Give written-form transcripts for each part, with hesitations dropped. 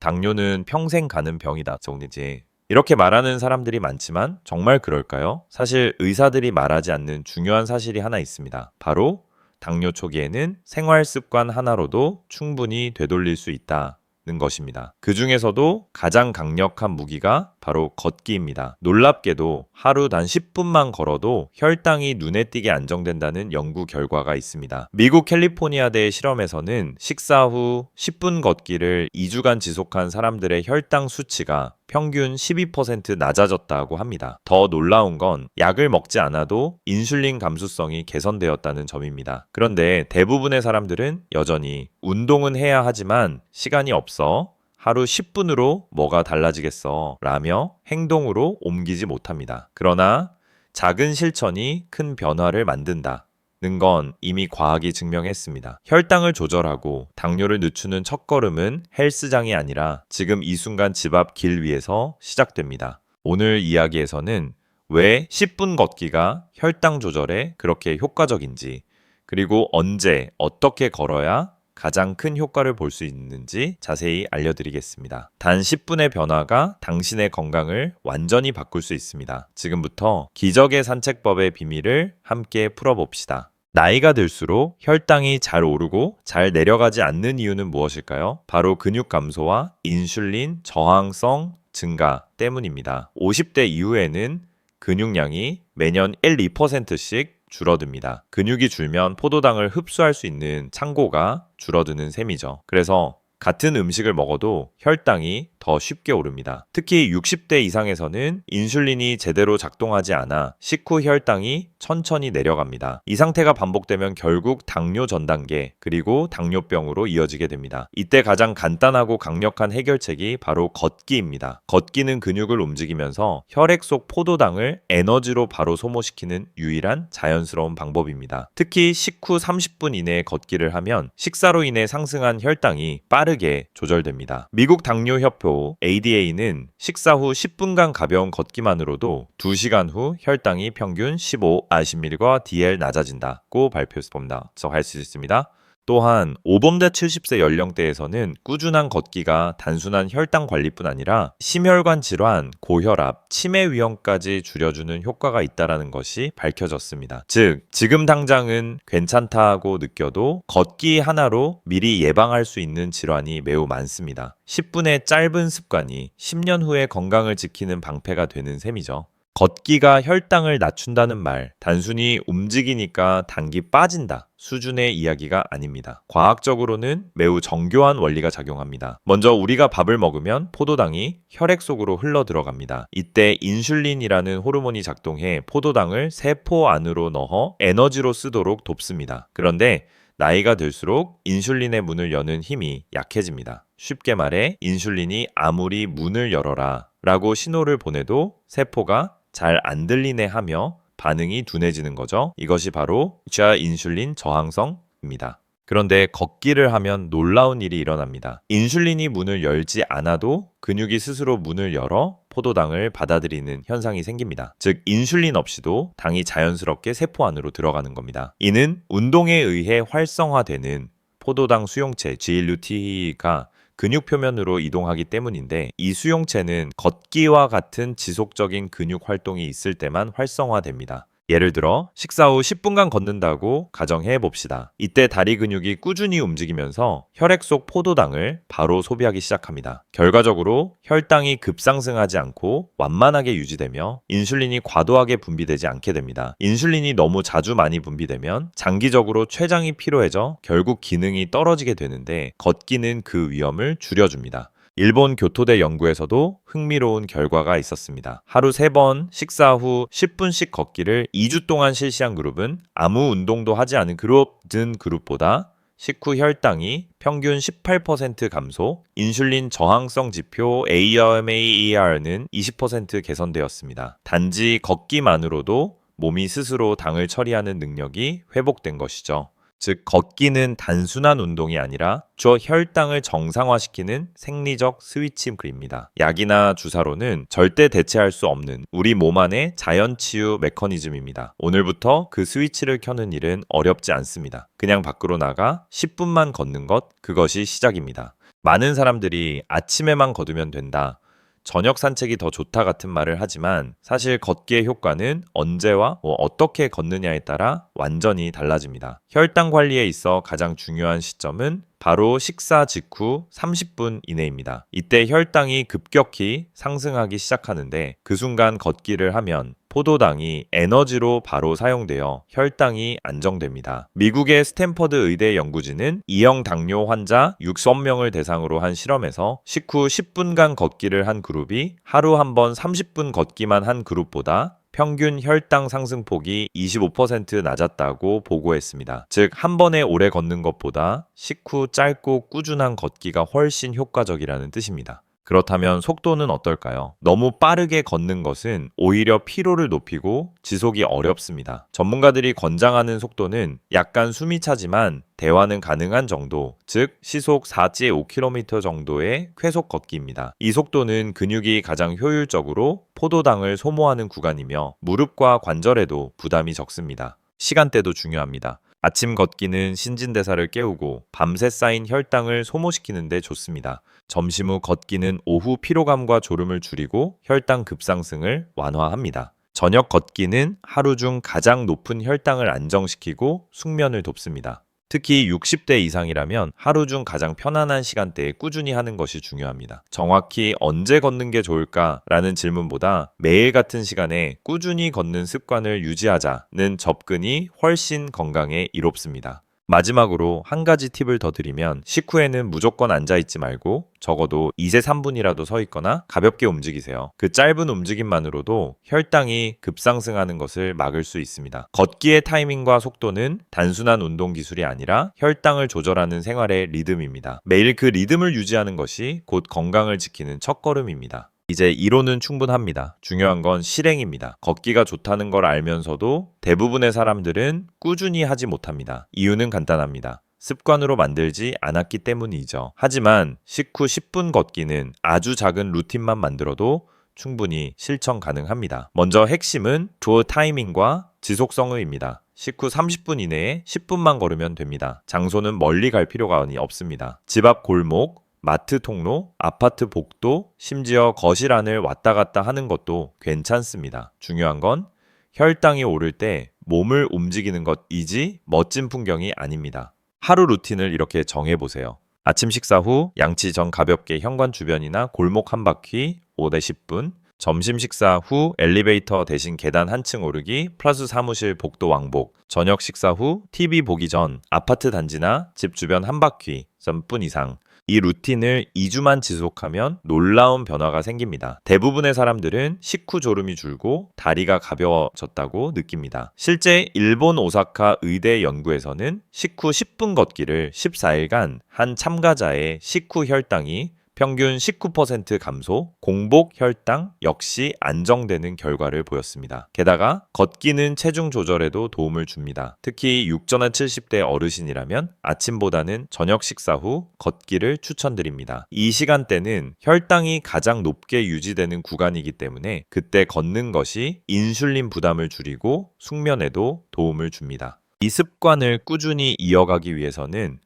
당뇨는 평생 가는 병이다 정리지. 이렇게 말하는 사람들이 많지만 정말 그럴까요? 사실 의사들이 말하지 않는 중요한 사실이 하나 있습니다. 바로 당뇨 초기에는 생활 습관 하나로도 충분히 되돌릴 수 있다는 것입니다. 그 중에서도 가장 강력한 무기가 바로 걷기입니다. 놀랍게도 하루 단 10분만 걸어도 혈당이 눈에 띄게 안정된다는 연구 결과가 있습니다. 미국 캘리포니아대의 실험에서는 식사 후 10분 걷기를 2주간 지속한 사람들의 혈당 수치가 평균 12% 낮아졌다고 합니다. 더 놀라운 건 약을 먹지 않아도 인슐린 감수성이 개선되었다는 점입니다. 그런데 대부분의 사람들은 여전히 운동은 해야 하지만 시간이 없어 하루 10분으로 뭐가 달라지겠어 라며 행동으로 옮기지 못합니다. 그러나 작은 실천이 큰 변화를 만든다. 는 건 이미 과학이 증명했습니다. 혈당을 조절하고 당뇨를 늦추는 첫걸음은 헬스장이 아니라 지금 이 순간 집 앞 길 위에서 시작됩니다. 오늘 이야기에서는 왜 10분 걷기가 혈당 조절에 그렇게 효과적인지, 그리고 언제 어떻게 걸어야 가장 큰 효과를 볼 수 있는지 자세히 알려드리겠습니다. 단 10분의 변화가 당신의 건강을 완전히 바꿀 수 있습니다. 지금부터 기적의 산책법의 비밀을 함께 풀어봅시다. 나이가 들수록 혈당이 잘 오르고 잘 내려가지 않는 이유는 무엇일까요? 바로 근육 감소와 인슐린 저항성 증가 때문입니다. 50대 이후에는 근육량이 매년 1~2%씩 줄어듭니다. 근육이 줄면 포도당을 흡수할 수 있는 창고가 줄어드는 셈이죠. 그래서 같은 음식을 먹어도 혈당이 더 쉽게 오릅니다. 특히 60대 이상에서는 인슐린이 제대로 작동하지 않아 식후 혈당이 천천히 내려갑니다. 이 상태가 반복되면 결국 당뇨 전 단계 그리고 당뇨병으로 이어지게 됩니다. 이때 가장 간단하고 강력한 해결책이 바로 걷기입니다. 걷기는 근육을 움직이면서 혈액 속 포도당을 에너지로 바로 소모시키는 유일한 자연스러운 방법입니다. 특히 식후 30분 이내에 걷기를 하면 식사로 인해 상승한 혈당이 빠르게 조절됩니다. 미국 당뇨협회 ADA는 식사 후 10분간 가벼운 걷기만으로도 2시간 후 혈당이 평균 15-20mg과 DL 낮아진다고 발표했습니다. 할 수 있습니다. 또한 5범대 70세 연령대에서는 꾸준한 걷기가 단순한 혈당 관리뿐 아니라 심혈관 질환, 고혈압, 치매 위험까지 줄여주는 효과가 있다는 것이 밝혀졌습니다. 즉, 지금 당장은 괜찮다고 느껴도 걷기 하나로 미리 예방할 수 있는 질환이 매우 많습니다. 10분의 짧은 습관이 10년 후에 건강을 지키는 방패가 되는 셈이죠. 걷기가 혈당을 낮춘다는 말, 단순히 움직이니까 당기 빠진다 수준의 이야기가 아닙니다. 과학적으로는 매우 정교한 원리가 작용합니다. 먼저 우리가 밥을 먹으면 포도당이 혈액 속으로 흘러 들어갑니다. 이때 인슐린이라는 호르몬이 작동해 포도당을 세포 안으로 넣어 에너지로 쓰도록 돕습니다. 그런데 나이가 들수록 인슐린의 문을 여는 힘이 약해집니다. 쉽게 말해 인슐린이 아무리 문을 열어라 라고 신호를 보내도 세포가 잘 안 들리네 하며 반응이 둔해지는 거죠. 이것이 바로 인슐린 저항성입니다. 그런데 걷기를 하면 놀라운 일이 일어납니다. 인슐린이 문을 열지 않아도 근육이 스스로 문을 열어 포도당을 받아들이는 현상이 생깁니다. 즉, 인슐린 없이도 당이 자연스럽게 세포 안으로 들어가는 겁니다. 이는 운동에 의해 활성화되는 포도당 수용체 GLUT가 근육 표면으로 이동하기 때문인데 이 수용체는 걷기와 같은 지속적인 근육 활동이 있을 때만 활성화됩니다. 예를 들어 식사 후 10분간 걷는다고 가정해 봅시다. 이때 다리 근육이 꾸준히 움직이면서 혈액 속 포도당을 바로 소비하기 시작합니다. 결과적으로 혈당이 급상승하지 않고 완만하게 유지되며 인슐린이 과도하게 분비되지 않게 됩니다. 인슐린이 너무 자주 많이 분비되면 장기적으로 췌장이 피로해져 결국 기능이 떨어지게 되는데 걷기는 그 위험을 줄여줍니다. 일본 교토대 연구에서도 흥미로운 결과가 있었습니다. 하루 3번 식사 후 10분씩 걷기를 2주 동안 실시한 그룹은 아무 운동도 하지 않은 그룹보다 식후 혈당이 평균 18% 감소, 인슐린 저항성 지표 AMAER는 20% 개선되었습니다. 단지 걷기만으로도 몸이 스스로 당을 처리하는 능력이 회복된 것이죠. 즉, 걷기는 단순한 운동이 아니라 혈당을 정상화시키는 생리적 스위치입니다. 약이나 주사로는 절대 대체할 수 없는 우리 몸 안의 자연치유 메커니즘입니다. 오늘부터 그 스위치를 켜는 일은 어렵지 않습니다. 그냥 밖으로 나가 10분만 걷는 것, 그것이 시작입니다. 많은 사람들이 아침에만 걷으면 된다, 저녁 산책이 더 좋다 같은 말을 하지만 사실 걷기의 효과는 언제와 어떻게 걷느냐에 따라 완전히 달라집니다. 혈당 관리에 있어 가장 중요한 시점은 바로 식사 직후 30분 이내입니다. 이때 혈당이 급격히 상승하기 시작하는데 그 순간 걷기를 하면 포도당이 에너지로 바로 사용되어 혈당이 안정됩니다. 미국의 스탠퍼드 의대 연구진은 이형 당뇨 환자 6,000명을 대상으로 한 실험에서 식후 10분간 걷기를 한 그룹이 하루 한 번 30분 걷기만 한 그룹보다 평균 혈당 상승폭이 25% 낮았다고 보고했습니다. 즉, 한 번에 오래 걷는 것보다 식후 짧고 꾸준한 걷기가 훨씬 효과적이라는 뜻입니다. 그렇다면 속도는 어떨까요? 너무 빠르게 걷는 것은 오히려 피로를 높이고 지속이 어렵습니다. 전문가들이 권장하는 속도는 약간 숨이 차지만 대화는 가능한 정도, 즉 시속 4-5km 정도의 쾌속 걷기입니다. 이 속도는 근육이 가장 효율적으로 포도당을 소모하는 구간이며 무릎과 관절에도 부담이 적습니다. 시간대도 중요합니다. 아침 걷기는 신진대사를 깨우고 밤새 쌓인 혈당을 소모시키는 데 좋습니다. 점심 후 걷기는 오후 피로감과 졸음을 줄이고 혈당 급상승을 완화합니다. 저녁 걷기는 하루 중 가장 높은 혈당을 안정시키고 숙면을 돕습니다. 특히 60대 이상이라면 하루 중 가장 편안한 시간대에 꾸준히 하는 것이 중요합니다. 정확히 언제 걷는 게 좋을까라는 질문보다 매일 같은 시간에 꾸준히 걷는 습관을 유지하자는 접근이 훨씬 건강에 이롭습니다. 마지막으로 한 가지 팁을 더 드리면 식후에는 무조건 앉아있지 말고 적어도 2세 3분이라도 서 있거나 가볍게 움직이세요. 그 짧은 움직임만으로도 혈당이 급상승하는 것을 막을 수 있습니다. 걷기의 타이밍과 속도는 단순한 운동 기술이 아니라 혈당을 조절하는 생활의 리듬입니다. 매일 그 리듬을 유지하는 것이 곧 건강을 지키는 첫걸음입니다. 이제 이론은 충분합니다. 중요한 건 실행입니다. 걷기가 좋다는 걸 알면서도 대부분의 사람들은 꾸준히 하지 못합니다. 이유는 간단합니다. 습관으로 만들지 않았기 때문이죠. 하지만 식후 10분 걷기는 아주 작은 루틴만 만들어도 충분히 실천 가능합니다. 먼저 핵심은 주어 타이밍과 지속성의입니다. 식후 30분 이내에 10분만 걸으면 됩니다. 장소는 멀리 갈 필요가 없습니다. 집 앞 골목, 마트 통로, 아파트 복도, 심지어 거실 안을 왔다 갔다 하는 것도 괜찮습니다. 중요한 건 혈당이 오를 때 몸을 움직이는 것이지 멋진 풍경이 아닙니다. 하루 루틴을 이렇게 정해보세요. 아침 식사 후 양치 전 가볍게 현관 주변이나 골목 한 바퀴 5-10분, 점심 식사 후 엘리베이터 대신 계단 한층 오르기 플러스 사무실 복도 왕복, 저녁 식사 후 TV 보기 전 아파트 단지나 집 주변 한 바퀴 3분 이상, 이 루틴을 2주만 지속하면 놀라운 변화가 생깁니다. 대부분의 사람들은 식후 졸음이 줄고 다리가 가벼워졌다고 느낍니다. 실제 일본 오사카 의대 연구에서는 식후 10분 걷기를 14일간 한 참가자의 식후 혈당이 평균 19% 감소, 공복 혈당 역시 안정되는 결과를 보였습니다. 게다가 걷기는 체중 조절에도 도움을 줍니다. 특히 6전한 70대 어르신이라면 아침보다는 저녁 식사 후 걷기를 추천드립니다. 이 시간대는 혈당이 가장 높게 유지되는 구간이기 때문에 그때 걷는 것이 인슐린 부담을 줄이고 숙면에도 도움을 줍니다. 이 습관을 꾸준히 이어가기 위해서는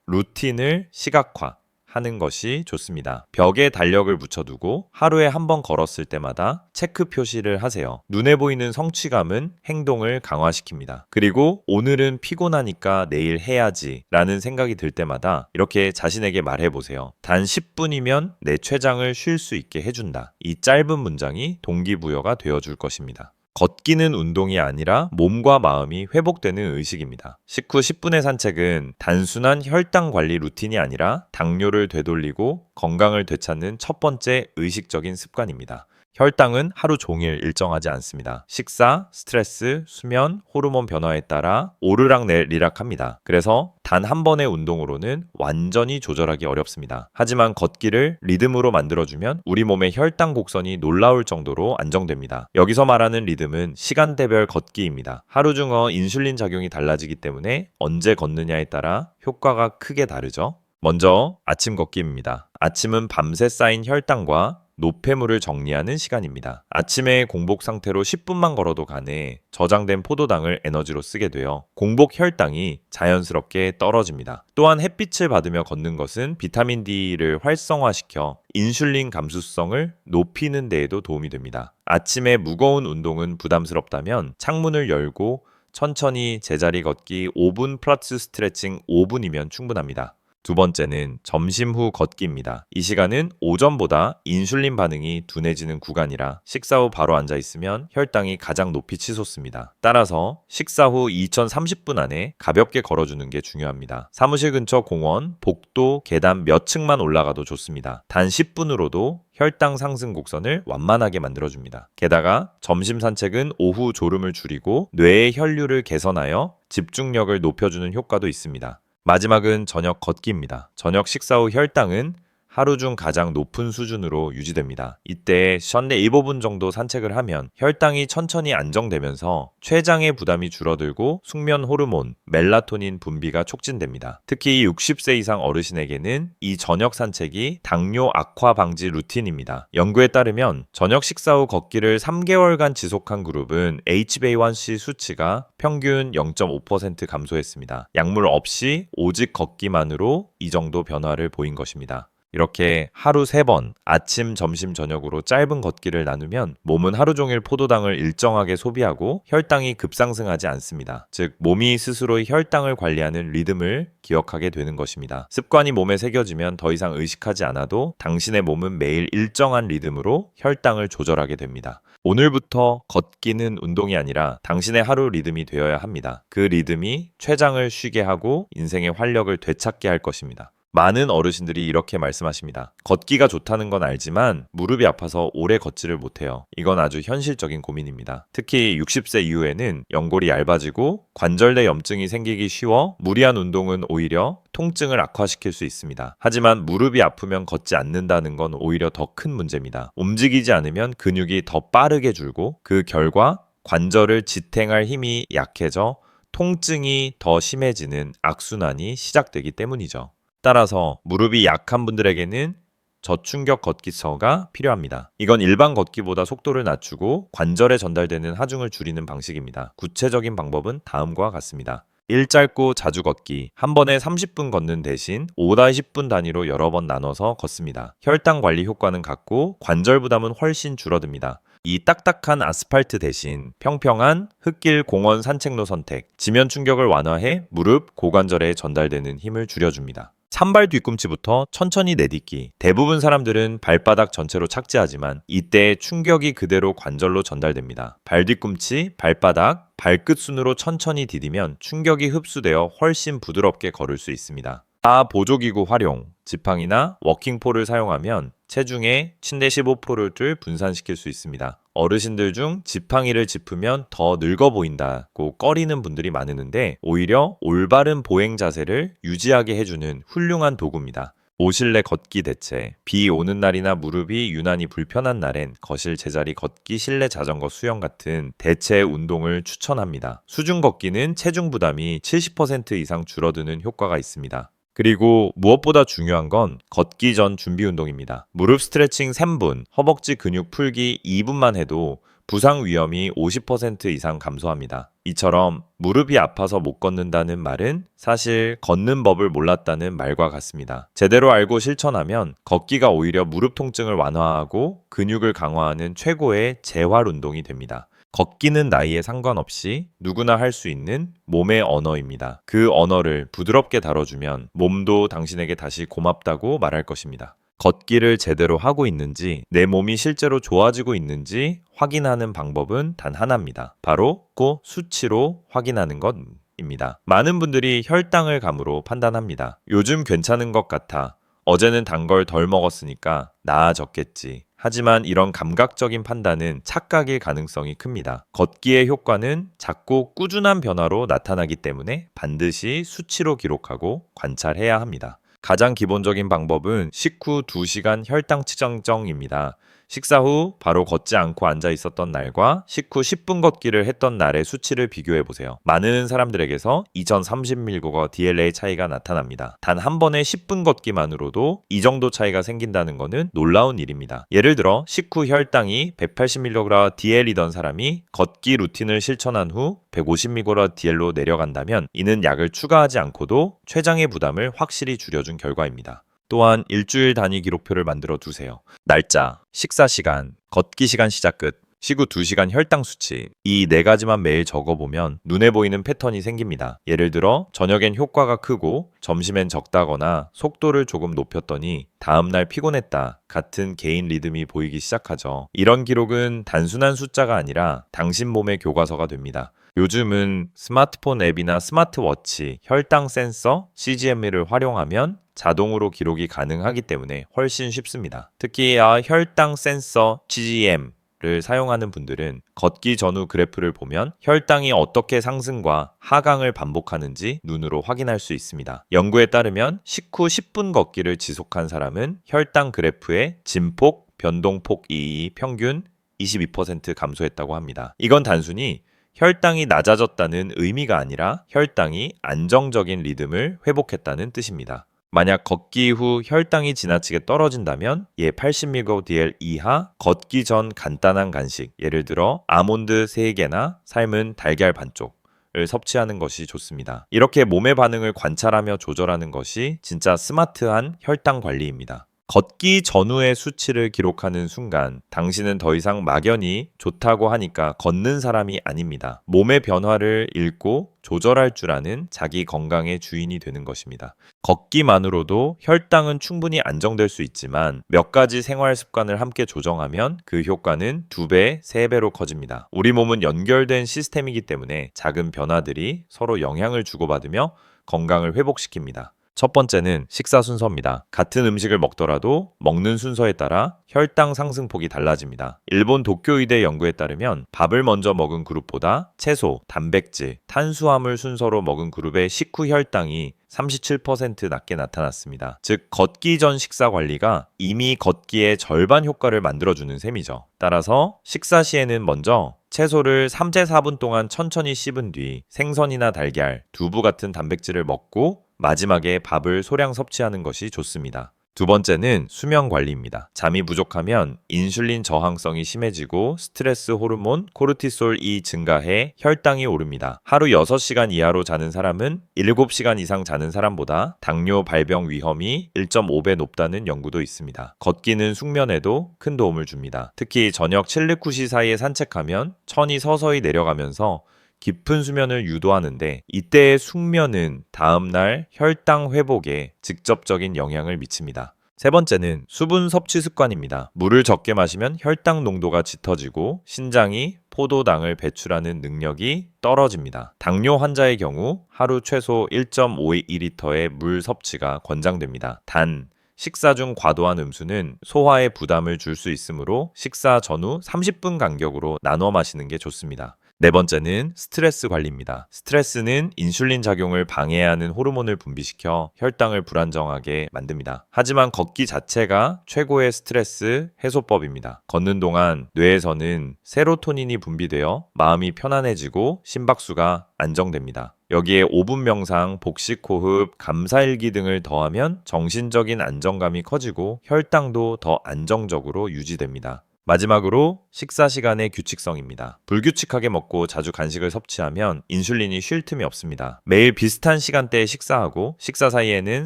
루틴을 시각화 하는 것이 좋습니다. 벽에 달력을 붙여두고 하루에 한 번 걸었을 때마다 체크 표시를 하세요. 눈에 보이는 성취감은 행동을 강화시킵니다. 그리고 오늘은 피곤하니까 내일 해야지 라는 생각이 들 때마다 이렇게 자신에게 말해보세요. 단 10분이면 내 췌장을 쉴 수 있게 해준다. 이 짧은 문장이 동기부여가 되어줄 것입니다. 걷기는 운동이 아니라 몸과 마음이 회복되는 의식입니다. 식후 10분의 산책은 단순한 혈당 관리 루틴이 아니라 당뇨를 되돌리고 건강을 되찾는 첫 번째 의식적인 습관입니다. 혈당은 하루 종일 일정하지 않습니다. 식사, 스트레스, 수면, 호르몬 변화에 따라 오르락내리락합니다. 그래서 단 한 번의 운동으로는 완전히 조절하기 어렵습니다. 하지만 걷기를 리듬으로 만들어주면 우리 몸의 혈당 곡선이 놀라울 정도로 안정됩니다. 여기서 말하는 리듬은 시간대별 걷기입니다. 하루 중 인슐린 작용이 달라지기 때문에 언제 걷느냐에 따라 효과가 크게 다르죠. 먼저 아침 걷기입니다. 아침은 밤새 쌓인 혈당과 노폐물을 정리하는 시간입니다. 아침에 공복 상태로 10분만 걸어도 가내 저장된 포도당을 에너지로 쓰게 되어 공복 혈당이 자연스럽게 떨어집니다. 또한 햇빛을 받으며 걷는 것은 비타민 D를 활성화시켜 인슐린 감수성을 높이는 데에도 도움이 됩니다. 아침에 무거운 운동은 부담스럽다면 창문을 열고 천천히 제자리 걷기 5분 플러스 스트레칭 5분이면 충분합니다. 두 번째는 점심 후 걷기입니다. 이 시간은 오전보다 인슐린 반응이 둔해지는 구간이라 식사 후 바로 앉아 있으면 혈당이 가장 높이 치솟습니다. 따라서 식사 후 2030분 안에 가볍게 걸어주는 게 중요합니다. 사무실 근처 공원, 복도, 계단 몇 층만 올라가도 좋습니다. 단 10분으로도 혈당 상승 곡선을 완만하게 만들어줍니다. 게다가 점심 산책은 오후 졸음을 줄이고 뇌의 혈류를 개선하여 집중력을 높여주는 효과도 있습니다. 마지막은 저녁 걷기입니다. 저녁 식사 후 혈당은 하루 중 가장 높은 수준으로 유지됩니다. 이때 션내 15분 정도 산책을 하면 혈당이 천천히 안정되면서 췌장의 부담이 줄어들고 숙면 호르몬, 멜라토닌 분비가 촉진됩니다. 특히 60세 이상 어르신에게는 이 저녁 산책이 당뇨 악화 방지 루틴입니다. 연구에 따르면 저녁 식사 후 걷기를 3개월간 지속한 그룹은 HbA1c 수치가 평균 0.5% 감소했습니다. 약물 없이 오직 걷기만으로 이 정도 변화를 보인 것입니다. 이렇게 하루 3번 아침, 점심, 저녁으로 짧은 걷기를 나누면 몸은 하루 종일 포도당을 일정하게 소비하고 혈당이 급상승하지 않습니다. 즉 몸이 스스로의 혈당을 관리하는 리듬을 기억하게 되는 것입니다. 습관이 몸에 새겨지면 더 이상 의식하지 않아도 당신의 몸은 매일 일정한 리듬으로 혈당을 조절하게 됩니다. 오늘부터 걷기는 운동이 아니라 당신의 하루 리듬이 되어야 합니다. 그 리듬이 췌장을 쉬게 하고 인생의 활력을 되찾게 할 것입니다. 많은 어르신들이 이렇게 말씀하십니다. 걷기가 좋다는 건 알지만 무릎이 아파서 오래 걷지를 못해요. 이건 아주 현실적인 고민입니다. 특히 60세 이후에는 연골이 얇아지고 관절내 염증이 생기기 쉬워 무리한 운동은 오히려 통증을 악화시킬 수 있습니다. 하지만 무릎이 아프면 걷지 않는다는 건 오히려 더 큰 문제입니다. 움직이지 않으면 근육이 더 빠르게 줄고 그 결과 관절을 지탱할 힘이 약해져 통증이 더 심해지는 악순환이 시작되기 때문이죠. 따라서 무릎이 약한 분들에게는 저충격 걷기서가 필요합니다. 이건 일반 걷기보다 속도를 낮추고 관절에 전달되는 하중을 줄이는 방식입니다. 구체적인 방법은 다음과 같습니다. 1. 짧고 자주 걷기. 한 번에 30분 걷는 대신 5-10분 단위로 여러 번 나눠서 걷습니다. 혈당 관리 효과는 같고 관절 부담은 훨씬 줄어듭니다. 이 딱딱한 아스팔트 대신 평평한 흙길 공원 산책로 선택, 지면 충격을 완화해 무릎, 고관절에 전달되는 힘을 줄여줍니다. 산발 뒤꿈치부터 천천히 내딛기. 대부분 사람들은 발바닥 전체로 착지하지만 이때 충격이 그대로 관절로 전달됩니다. 발 뒤꿈치, 발바닥, 발끝 순으로 천천히 디디면 충격이 흡수되어 훨씬 부드럽게 걸을 수 있습니다. 보조기구 활용, 지팡이나 워킹폴을 사용하면 체중의 10-15%를 분산시킬 수 있습니다. 어르신들 중 지팡이를 짚으면 더 늙어 보인다고 꺼리는 분들이 많은데 오히려 올바른 보행 자세를 유지하게 해주는 훌륭한 도구입니다. 오실내 걷기 대체. 비 오는 날이나 무릎이 유난히 불편한 날엔 거실 제자리 걷기, 실내 자전거 수영 같은 대체 운동을 추천합니다. 수중 걷기는 체중 부담이 70% 이상 줄어드는 효과가 있습니다. 그리고 무엇보다 중요한 건 걷기 전 준비 운동입니다. 무릎 스트레칭 3분, 허벅지 근육 풀기 2분만 해도 부상 위험이 50% 이상 감소합니다. 이처럼 무릎이 아파서 못 걷는다는 말은 사실 걷는 법을 몰랐다는 말과 같습니다. 제대로 알고 실천하면 걷기가 오히려 무릎 통증을 완화하고 근육을 강화하는 최고의 재활 운동이 됩니다. 걷기는 나이에 상관없이 누구나 할 수 있는 몸의 언어입니다. 그 언어를 부드럽게 다뤄주면 몸도 당신에게 다시 고맙다고 말할 것입니다. 걷기를 제대로 하고 있는지, 내 몸이 실제로 좋아지고 있는지 확인하는 방법은 단 하나입니다. 바로 수치로 확인하는 것입니다. 많은 분들이 혈당을 감으로 판단합니다. 요즘 괜찮은 것 같아. 어제는 단 걸 덜 먹었으니까 나아졌겠지. 하지만 이런 감각적인 판단은 착각일 가능성이 큽니다. 걷기의 효과는 작고 꾸준한 변화로 나타나기 때문에 반드시 수치로 기록하고 관찰해야 합니다. 가장 기본적인 방법은 식후 2시간 혈당 측정입니다. 식사 후 바로 걷지 않고 앉아 있었던 날과 식후 10분 걷기를 했던 날의 수치를 비교해 보세요. 많은 사람들에게서 2030mg DLA 차이가 나타납니다. 단 한 번의 10분 걷기만으로도 이 정도 차이가 생긴다는 것은 놀라운 일입니다. 예를 들어 식후 혈당이 180mg DL이던 사람이 걷기 루틴을 실천한 후 150mg DL로 내려간다면 이는 약을 추가하지 않고도 췌장의 부담을 확실히 줄여준 결과입니다. 또한 일주일 단위 기록표를 만들어 두세요. 날짜, 식사 시간, 걷기 시간 시작 끝, 식후 2시간 혈당 수치. 이 4가지만 매일 적어보면 눈에 보이는 패턴이 생깁니다. 예를 들어 저녁엔 효과가 크고 점심엔 적다거나 속도를 조금 높였더니 다음날 피곤했다 같은 개인 리듬이 보이기 시작하죠. 이런 기록은 단순한 숫자가 아니라 당신 몸의 교과서가 됩니다. 요즘은 스마트폰 앱이나 스마트워치, 혈당 센서, CGM을 활용하면 자동으로 기록이 가능하기 때문에 훨씬 쉽습니다. 특히 혈당 센서, CGM을 사용하는 분들은 걷기 전후 그래프를 보면 혈당이 어떻게 상승과 하강을 반복하는지 눈으로 확인할 수 있습니다. 연구에 따르면 식후 10분 걷기를 지속한 사람은 혈당 그래프의 진폭, 변동폭이 평균 22% 감소했다고 합니다. 이건 단순히 혈당이 낮아졌다는 의미가 아니라 혈당이 안정적인 리듬을 회복했다는 뜻입니다. 만약 걷기 후 혈당이 지나치게 떨어진다면 80mg/dl 이하 걷기 전 간단한 간식, 예를 들어 아몬드 3개나 삶은 달걀 반쪽을 섭취하는 것이 좋습니다. 이렇게 몸의 반응을 관찰하며 조절하는 것이 진짜 스마트한 혈당 관리입니다. 걷기 전후의 수치를 기록하는 순간 당신은 더 이상 막연히 좋다고 하니까 걷는 사람이 아닙니다. 몸의 변화를 읽고 조절할 줄 아는 자기 건강의 주인이 되는 것입니다. 걷기만으로도 혈당은 충분히 안정될 수 있지만 몇 가지 생활 습관을 함께 조정하면 그 효과는 2배, 3배로 커집니다. 우리 몸은 연결된 시스템이기 때문에 작은 변화들이 서로 영향을 주고받으며 건강을 회복시킵니다. 첫 번째는 식사 순서입니다. 같은 음식을 먹더라도 먹는 순서에 따라 혈당 상승폭이 달라집니다. 일본 도쿄의대 연구에 따르면 밥을 먼저 먹은 그룹보다 채소, 단백질, 탄수화물 순서로 먹은 그룹의 식후 혈당이 37% 낮게 나타났습니다. 즉, 걷기 전 식사 관리가 이미 걷기의 절반 효과를 만들어주는 셈이죠. 따라서 식사 시에는 먼저 채소를 3제 4분 동안 천천히 씹은 뒤 생선이나 달걀, 두부 같은 단백질을 먹고 마지막에 밥을 소량 섭취하는 것이 좋습니다. 두 번째는 수면 관리입니다. 잠이 부족하면 인슐린 저항성이 심해지고 스트레스 호르몬 코르티솔이 증가해 혈당이 오릅니다. 하루 6시간 이하로 자는 사람은 7시간 이상 자는 사람보다 당뇨 발병 위험이 1.5배 높다는 연구도 있습니다. 걷기는 숙면에도 큰 도움을 줍니다. 특히 저녁 7, 9시 사이에 산책하면 천이 서서히 내려가면서 깊은 수면을 유도하는데 이때의 숙면은 다음날 혈당 회복에 직접적인 영향을 미칩니다. 세 번째는 수분 섭취 습관입니다. 물을 적게 마시면 혈당 농도가 짙어지고 신장이 포도당을 배출하는 능력이 떨어집니다. 당뇨 환자의 경우 하루 최소 1.5리터의 물 섭취가 권장됩니다. 단, 식사 중 과도한 음수는 소화에 부담을 줄 수 있으므로 식사 전후 30분 간격으로 나눠 마시는 게 좋습니다. 네 번째는 스트레스 관리입니다. 스트레스는 인슐린 작용을 방해하는 호르몬을 분비시켜 혈당을 불안정하게 만듭니다. 하지만 걷기 자체가 최고의 스트레스 해소법입니다. 걷는 동안 뇌에서는 세로토닌이 분비되어 마음이 편안해지고 심박수가 안정됩니다. 여기에 5분 명상, 복식 호흡, 감사일기 등을 더하면 정신적인 안정감이 커지고 혈당도 더 안정적으로 유지됩니다. 마지막으로 식사 시간의 규칙성입니다. 불규칙하게 먹고 자주 간식을 섭취하면 인슐린이 쉴 틈이 없습니다. 매일 비슷한 시간대에 식사하고 식사 사이에는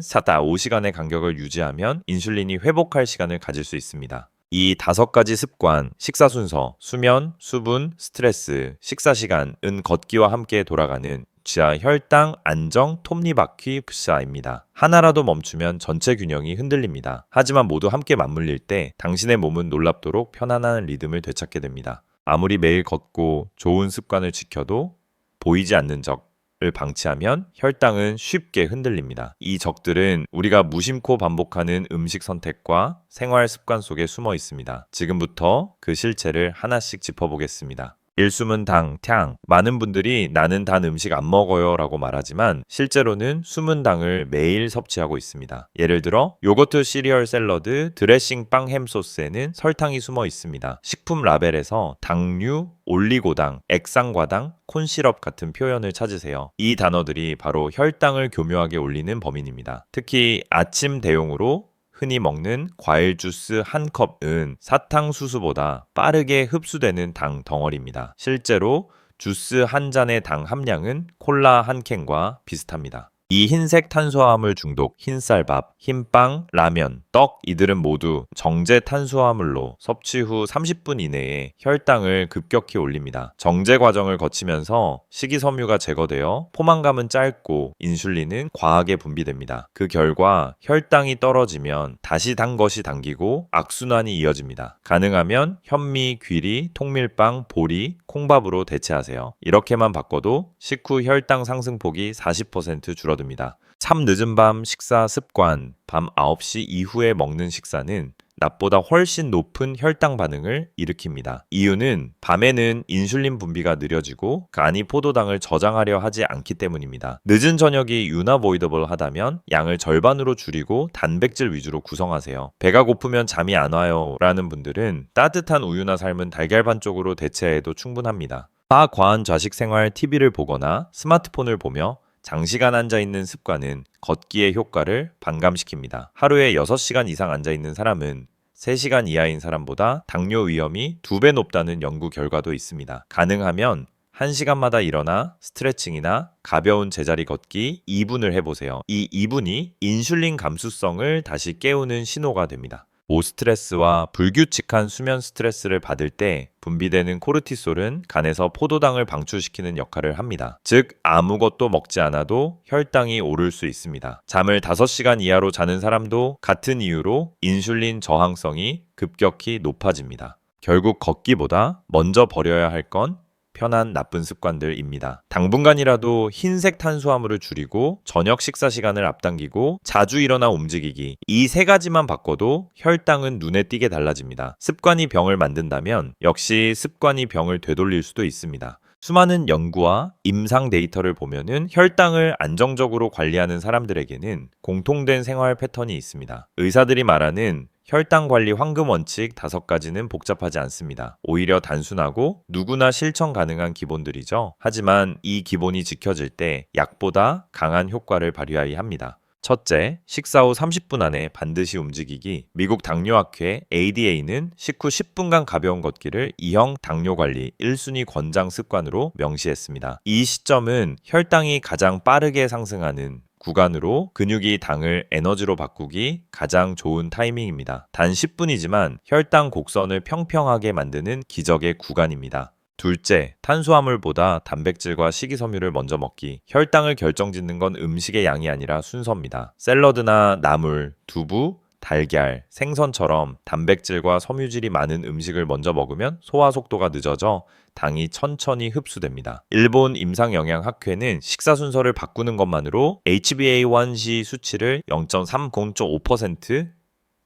4-5시간의 간격을 유지하면 인슐린이 회복할 시간을 가질 수 있습니다. 이 5가지 습관, 식사 순서, 수면, 수분, 스트레스, 식사 시간은 걷기와 함께 돌아가는 지하 혈당 안정 톱니바퀴 푸샤입니다. 하나라도 멈추면 전체 균형이 흔들립니다. 하지만 모두 함께 맞물릴 때 당신의 몸은 놀랍도록 편안한 리듬을 되찾게 됩니다. 아무리 매일 걷고 좋은 습관을 지켜도 보이지 않는 적을 방치하면 혈당은 쉽게 흔들립니다. 이 적들은 우리가 무심코 반복하는 음식 선택과 생활 습관 속에 숨어 있습니다. 지금부터 그 실체를 하나씩 짚어보겠습니다. 일숨은 당, 탕. 많은 분들이 나는 단 음식 안 먹어요 라고 말하지만 실제로는 숨은 당을 매일 섭취하고 있습니다. 예를 들어 요거트 시리얼 샐러드, 드레싱 빵 햄 소스에는 설탕이 숨어 있습니다. 식품 라벨에서 당류, 올리고당, 액상과당, 콘시럽 같은 표현을 찾으세요. 이 단어들이 바로 혈당을 교묘하게 올리는 범인입니다. 특히 아침 대용으로 흔히 먹는 과일 주스 한 컵은 사탕수수보다 빠르게 흡수되는 당 덩어리입니다. 실제로 주스 한 잔의 당 함량은 콜라 한 캔과 비슷합니다. 이 흰색 탄수화물 중독, 흰쌀밥, 흰빵, 라면, 떡 이들은 모두 정제 탄수화물로 섭취 후 30분 이내에 혈당을 급격히 올립니다. 정제 과정을 거치면서 식이섬유가 제거되어 포만감은 짧고 인슐린은 과하게 분비됩니다. 그 결과 혈당이 떨어지면 다시 단 것이 당기고 악순환이 이어집니다. 가능하면 현미, 귀리, 통밀빵, 보리, 콩밥으로 대체하세요. 이렇게만 바꿔도 식후 혈당 상승폭이 40% 줄어듭니다. 참 늦은 밤 식사 습관, 밤 9시 이후에 먹는 식사는 낮보다 훨씬 높은 혈당 반응을 일으킵니다. 이유는 밤에는 인슐린 분비가 느려지고 간이 포도당을 저장하려 하지 않기 때문입니다. 늦은 저녁이 unavoidable 하다면 양을 절반으로 줄이고 단백질 위주로 구성하세요. 배가 고프면 잠이 안 와요 라는 분들은 따뜻한 우유나 삶은 달걀 반 쪽으로 대체해도 충분합니다. 과한 좌식 생활 TV를 보거나 스마트폰을 보며 장시간 앉아있는 습관은 걷기의 효과를 반감시킵니다. 하루에 6시간 이상 앉아있는 사람은 3시간 이하인 사람보다 당뇨 위험이 2배 높다는 연구 결과도 있습니다. 가능하면 1시간마다 일어나 스트레칭이나 가벼운 제자리 걷기 2분을 해보세요. 이 2분이 인슐린 감수성을 다시 깨우는 신호가 됩니다. 오스트레스와 불규칙한 수면 스트레스를 받을 때 분비되는 코르티솔은 간에서 포도당을 방출시키는 역할을 합니다. 즉 아무것도 먹지 않아도 혈당이 오를 수 있습니다. 잠을 5시간 이하로 자는 사람도 같은 이유로 인슐린 저항성이 급격히 높아집니다. 결국 걷기보다 먼저 버려야 할 건 편한 나쁜 습관들입니다. 당분간이라도 흰색 탄수화물을 줄이고 저녁 식사 시간을 앞당기고 자주 일어나 움직이기, 이 3가지만 바꿔도 혈당은 눈에 띄게 달라집니다. 습관이 병을 만든다면 역시 습관이 병을 되돌릴 수도 있습니다. 수많은 연구와 임상 데이터를 보면은 혈당을 안정적으로 관리하는 사람들에게는 공통된 생활 패턴이 있습니다. 의사들이 말하는 혈당 관리 황금 원칙 5가지는 복잡하지 않습니다. 오히려 단순하고 누구나 실천 가능한 기본들이죠. 하지만 이 기본이 지켜질 때 약보다 강한 효과를 발휘해야 합니다. 첫째, 식사 후 30분 안에 반드시 움직이기. 미국 당뇨학회 ADA는 식후 10분간 가벼운 걷기를 2형 당뇨관리 1순위 권장 습관으로 명시했습니다. 이 시점은 혈당이 가장 빠르게 상승하는 구간으로 근육이 당을 에너지로 바꾸기 가장 좋은 타이밍입니다. 단 10분이지만 혈당 곡선을 평평하게 만드는 기적의 구간입니다. 둘째, 탄수화물보다 단백질과 식이섬유를 먼저 먹기. 혈당을 결정짓는 건 음식의 양이 아니라 순서입니다. 샐러드나 나물, 두부, 달걀, 생선처럼 단백질과 섬유질이 많은 음식을 먼저 먹으면 소화 속도가 늦어져 당이 천천히 흡수됩니다. 일본 임상영양학회는 식사 순서를 바꾸는 것만으로 HbA1c 수치를 0.5%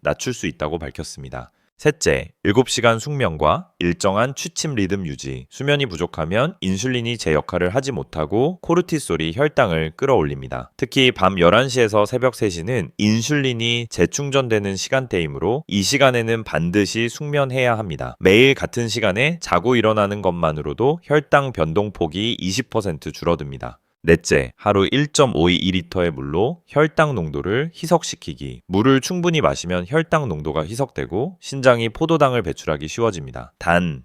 낮출 수 있다고 밝혔습니다. 셋째, 7시간 숙면과 일정한 취침 리듬 유지. 수면이 부족하면 인슐린이 제 역할을 하지 못하고 코르티솔이 혈당을 끌어올립니다. 특히 밤 11시에서 새벽 3시는 인슐린이 재충전되는 시간대이므로 이 시간에는 반드시 숙면해야 합니다. 매일 같은 시간에 자고 일어나는 것만으로도 혈당 변동폭이 20% 줄어듭니다. 넷째, 하루 1.522리터의 물로 혈당 농도를 희석시키기. 물을 충분히 마시면 혈당 농도가 희석되고 신장이 포도당을 배출하기 쉬워집니다. 단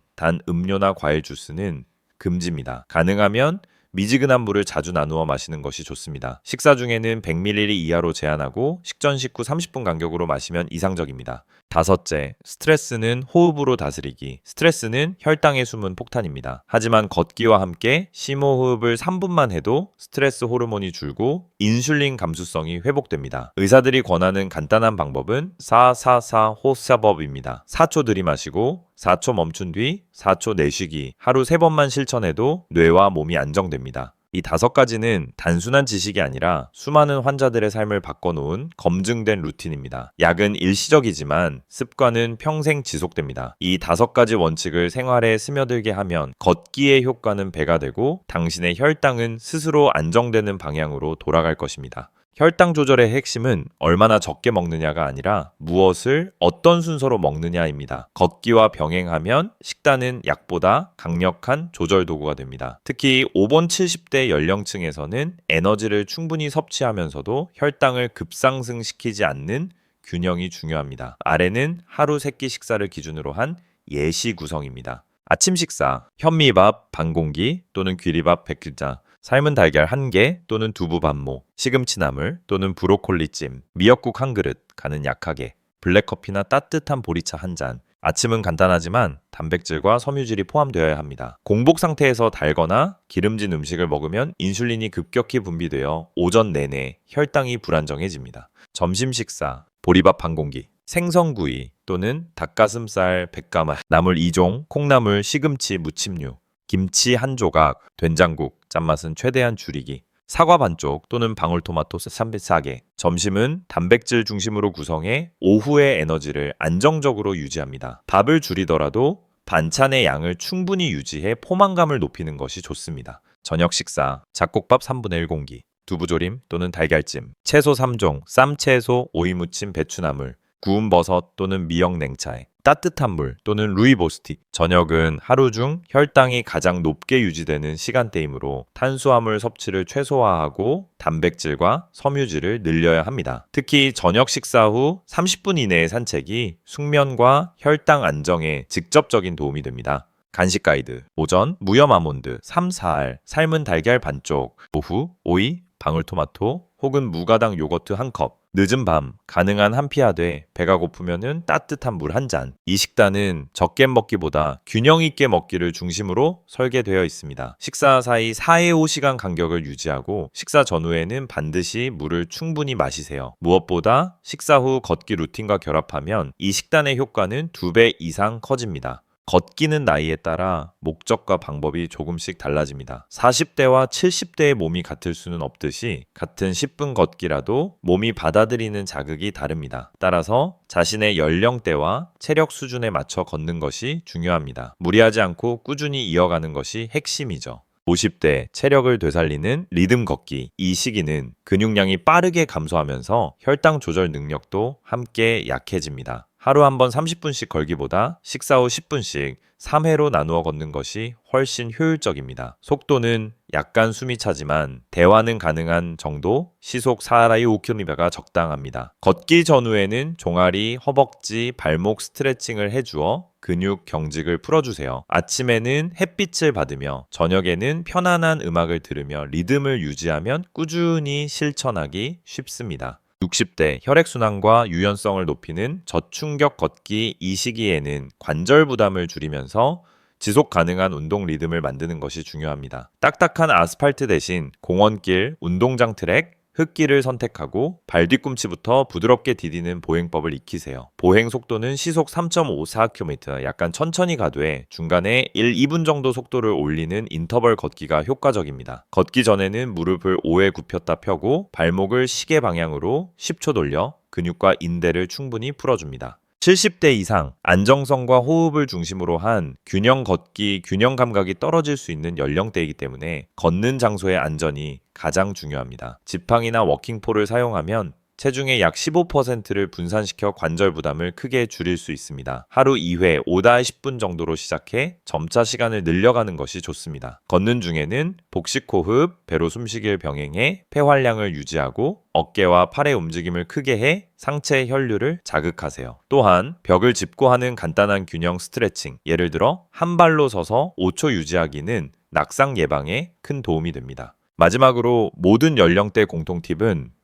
음료나 과일 주스는 금지입니다. 가능하면 미지근한 물을 자주 나누어 마시는 것이 좋습니다. 식사 중에는 100ml 이하로 제한하고 식전 식후 30분 간격으로 마시면 이상적입니다. 다섯째, 스트레스는 호흡으로 다스리기. 스트레스는 혈당에 숨은 폭탄입니다. 하지만 걷기와 함께 심호흡을 3분만 해도 스트레스 호르몬이 줄고 인슐린 감수성이 회복됩니다. 의사들이 권하는 간단한 방법은 4-4-4 호흡사법입니다. 4초 들이마시고 4초 멈춘 뒤 4초 내쉬기. 하루 3번만 실천해도 뇌와 몸이 안정됩니다. 이 5가지는 단순한 지식이 아니라 수많은 환자들의 삶을 바꿔놓은 검증된 루틴입니다. 약은 일시적이지만 습관은 평생 지속됩니다. 이 5가지 원칙을 생활에 스며들게 하면 걷기의 효과는 배가 되고 당신의 혈당은 스스로 안정되는 방향으로 돌아갈 것입니다. 혈당 조절의 핵심은 얼마나 적게 먹느냐가 아니라 무엇을 어떤 순서로 먹느냐입니다. 걷기와 병행하면 식단은 약보다 강력한 조절 도구가 됩니다. 특히 5번 70대 연령층에서는 에너지를 충분히 섭취하면서도 혈당을 급상승시키지 않는 균형이 중요합니다. 아래는 하루 3끼 식사를 기준으로 한 예시 구성입니다. 아침 식사, 현미밥 반 공기 또는 귀리밥 100g, 삶은 달걀 1개 또는 두부 반모, 시금치나물 또는 브로콜리찜, 미역국 1그릇, 간은 약하게, 블랙커피나 따뜻한 보리차 1잔. 아침은 간단하지만 단백질과 섬유질이 포함되어야 합니다. 공복 상태에서 달거나 기름진 음식을 먹으면 인슐린이 급격히 분비되어 오전 내내 혈당이 불안정해집니다. 점심 식사, 보리밥 반 공기, 생선구이 또는 닭가슴살 100g, 나물 2종, 콩나물, 시금치, 무침류, 김치 1조각, 된장국, 짠맛은 최대한 줄이기, 사과 반쪽 또는 방울토마토 3개. 점심은 단백질 중심으로 구성해 오후의 에너지를 안정적으로 유지합니다. 밥을 줄이더라도 반찬의 양을 충분히 유지해 포만감을 높이는 것이 좋습니다. 저녁 식사, 잡곡밥 3분의 1 공기, 두부조림 또는 달걀찜, 채소 3종, 쌈채소, 오이무침, 배추나물, 구운 버섯 또는 미역 냉차에, 따뜻한 물 또는 루이보스티. 저녁은 하루 중 혈당이 가장 높게 유지되는 시간대이므로 탄수화물 섭취를 최소화하고 단백질과 섬유질을 늘려야 합니다. 특히 저녁 식사 후 30분 이내의 산책이 숙면과 혈당 안정에 직접적인 도움이 됩니다. 간식 가이드. 오전 무염 아몬드 3, 4알, 삶은 달걀 반쪽. 오후 오이, 방울토마토 혹은 무가당 요거트 1컵. 늦은 밤 가능한 한피하되 배가 고프면은 따뜻한 물 1잔. 이 식단은 적게 먹기보다 균형 있게 먹기를 중심으로 설계되어 있습니다. 식사 사이 4에 5시간 간격을 유지하고 식사 전후에는 반드시 물을 충분히 마시세요. 무엇보다 식사 후 걷기 루틴과 결합하면 이 식단의 효과는 2배 이상 커집니다. 걷기는 나이에 따라 목적과 방법이 조금씩 달라집니다. 40대와 70대의 몸이 같을 수는 없듯이 같은 10분 걷기라도 몸이 받아들이는 자극이 다릅니다. 따라서 자신의 연령대와 체력 수준에 맞춰 걷는 것이 중요합니다. 무리하지 않고 꾸준히 이어가는 것이 핵심이죠. 50대 체력을 되살리는 리듬 걷기. 이 시기는 근육량이 빠르게 감소하면서 혈당 조절 능력도 함께 약해집니다. 하루 한 번 30분씩 걸기보다 식사 후 10분씩 3회로 나누어 걷는 것이 훨씬 효율적입니다. 속도는 약간 숨이 차지만 대화는 가능한 정도, 시속 4라이 5km가 적당합니다. 걷기 전후에는 종아리, 허벅지, 발목 스트레칭을 해주어 근육 경직을 풀어주세요. 아침에는 햇빛을 받으며 저녁에는 편안한 음악을 들으며 리듬을 유지하면 꾸준히 실천하기 쉽습니다. 60대 혈액순환과 유연성을 높이는 저충격 걷기. 이 시기에는 관절 부담을 줄이면서 지속 가능한 운동 리듬을 만드는 것이 중요합니다. 딱딱한 아스팔트 대신 공원길, 운동장 트랙, 흙길을 선택하고 발 뒤꿈치부터 부드럽게 디디는 보행법을 익히세요. 보행 속도는 시속 3.54km, 약간 천천히 가되 중간에 1, 2분 정도 속도를 올리는 인터벌 걷기가 효과적입니다. 걷기 전에는 무릎을 5에 굽혔다 펴고 발목을 시계 방향으로 10초 돌려 근육과 인대를 충분히 풀어줍니다. 70대 이상 안정성과 호흡을 중심으로 한 균형 걷기, 균형 감각이 떨어질 수 있는 연령대이기 때문에 걷는 장소의 안전이 가장 중요합니다. 지팡이나 워킹폴을 사용하면 체중의 약 15%를 분산시켜 관절 부담을 크게 줄일 수 있습니다. 하루 2회 5-10분 정도로 시작해 점차 시간을 늘려가는 것이 좋습니다. 걷는 중에는 복식호흡, 배로 숨쉬기를 병행해 폐활량을 유지하고 어깨와 팔의 움직임을 크게 해 상체 혈류를 자극하세요. 또한 벽을 짚고 하는 간단한 균형 스트레칭, 예를 들어 한 발로 서서 5초 유지하기는 낙상 예방에 큰 도움이 됩니다. 마지막으로 모든 연령대 공통 팁은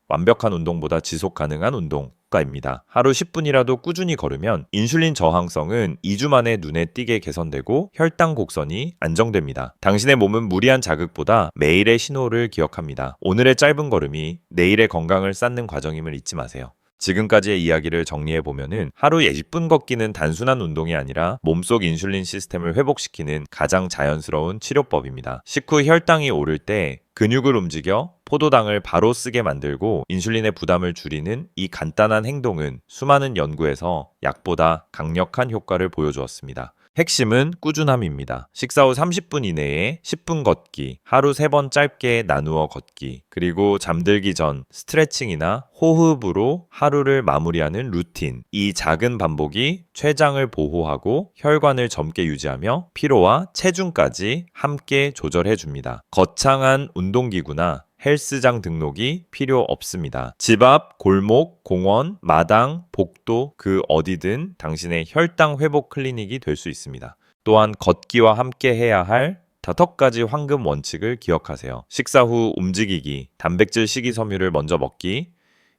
완벽한 운동보다 지속 가능한 운동가입니다. 하루 10분이라도 꾸준히 걸으면 인슐린 저항성은 2주 만에 눈에 띄게 개선되고 혈당 곡선이 안정됩니다. 당신의 몸은 무리한 자극보다 매일의 신호를 기억합니다. 오늘의 짧은 걸음이 내일의 건강을 쌓는 과정임을 잊지 마세요. 지금까지의 이야기를 정리해보면은 하루에 10분 걷기는 단순한 운동이 아니라 몸속 인슐린 시스템을 회복시키는 가장 자연스러운 치료법입니다. 식후 혈당이 오를 때 근육을 움직여 포도당을 바로 쓰게 만들고 인슐린의 부담을 줄이는 이 간단한 행동은 수많은 연구에서 약보다 강력한 효과를 보여주었습니다. 핵심은 꾸준함입니다. 식사 후 30분 이내에 10분 걷기, 하루 3번 짧게 나누어 걷기, 그리고 잠들기 전 스트레칭이나 호흡으로 하루를 마무리하는 루틴. 이 작은 반복이 췌장을 보호하고 혈관을 젊게 유지하며 피로와 체중까지 함께 조절해 줍니다. 거창한 운동기구나 헬스장 등록이 필요 없습니다. 집 앞, 골목, 공원, 마당, 복도 그 어디든 당신의 혈당 회복 클리닉이 될 수 있습니다. 또한 걷기와 함께 해야 할 5가지 황금 원칙을 기억하세요. 식사 후 움직이기, 단백질 식이섬유를 먼저 먹기,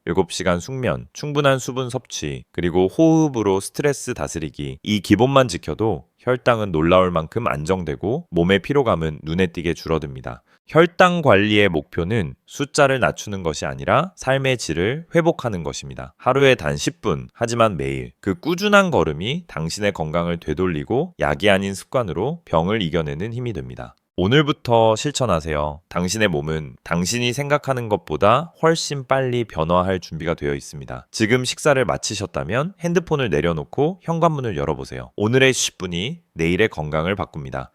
7시간 숙면, 충분한 수분 섭취, 그리고 호흡으로 스트레스 다스리기. 이 기본만 지켜도 혈당은 놀라울 만큼 안정되고 몸의 피로감은 눈에 띄게 줄어듭니다. 혈당 관리의 목표는 숫자를 낮추는 것이 아니라 삶의 질을 회복하는 것입니다. 하루에 단 10분, 하지만 매일 그 꾸준한 걸음이 당신의 건강을 되돌리고 약이 아닌 습관으로 병을 이겨내는 힘이 됩니다. 오늘부터 실천하세요. 당신의 몸은 당신이 생각하는 것보다 훨씬 빨리 변화할 준비가 되어 있습니다. 지금 식사를 마치셨다면 핸드폰을 내려놓고 현관문을 열어보세요. 오늘의 10분이 내일의 건강을 바꿉니다.